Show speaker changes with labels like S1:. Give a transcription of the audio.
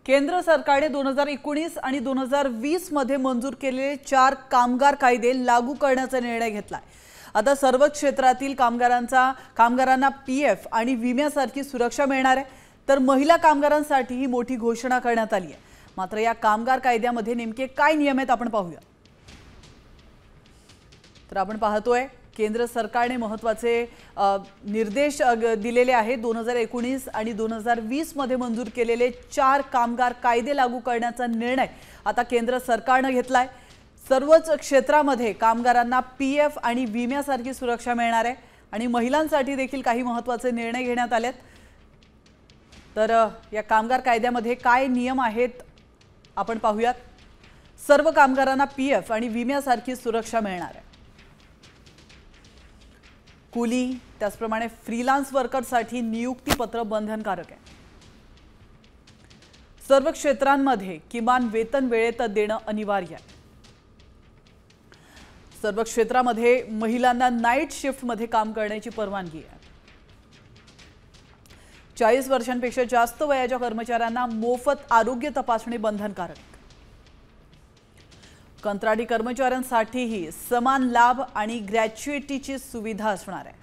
S1: केंद्र सरकारने 2019 आणि 2020 मध्ये मंजूर केलेले 4 कामगार कायदे लागू करण्याचा निर्णय घेतलाय। आता सर्व क्षेत्रातील कामगारांना पीएफ आणि विम्यासारखी सुरक्षा मिळणार आहे, तर महिला कामगारांसाठी ही मोठी घोषणा करण्यात आली आहे। मात्र या कामगार कायद्यामध्ये नेमके काय नियम आहेत आपण पाहूया। तर आपण पाहतोय केंद्र सरकारने महत्त्वाचे निर्देश दिलेले आहेत। 2019 आणि 2020 मध्ये मंजूर केलेले 4 कामगार कायदे लागू करण्याचा निर्णय आता केंद्र सरकारने घेतलाय। सर्वच क्षेत्रामध्ये कामगारांना पीएफ आणि विम्यासारखी सुरक्षा मिळणार आहे आणि महिलांसाठी देखील काही महत्त्वाचे निर्णय घेण्यात आलेत। तर या कामगार कायद्यामध्ये काय नियम आहेत आपण पाहूयात। सर्व कामगारांना पीएफ आणि विम्यासारखी सुरक्षा मिळणार आहे। कुली त्याचप्रमाणे फ्रीलान्स वर्करसाठी नियुक्ती पत्र बंधनकारक आहे। सर्व क्षेत्रांमध्ये किमान वेतन वेळेत देणे अनिवार्य आहे। सर्व क्षेत्रामध्ये महिलांना नाईट शिफ्ट मध्ये काम करण्याची परवानगी आहे। 40 वर्षांपेक्षा जास्त वयाच्या कर्मचाऱ्यांना मोफत आरोग्य तपासणी बंधनकारक। कंत्राटी कर्मचाऱ्यांसाठीही समान लाभ आणि ग्रॅच्युइटीची सुविधा असणार आहे।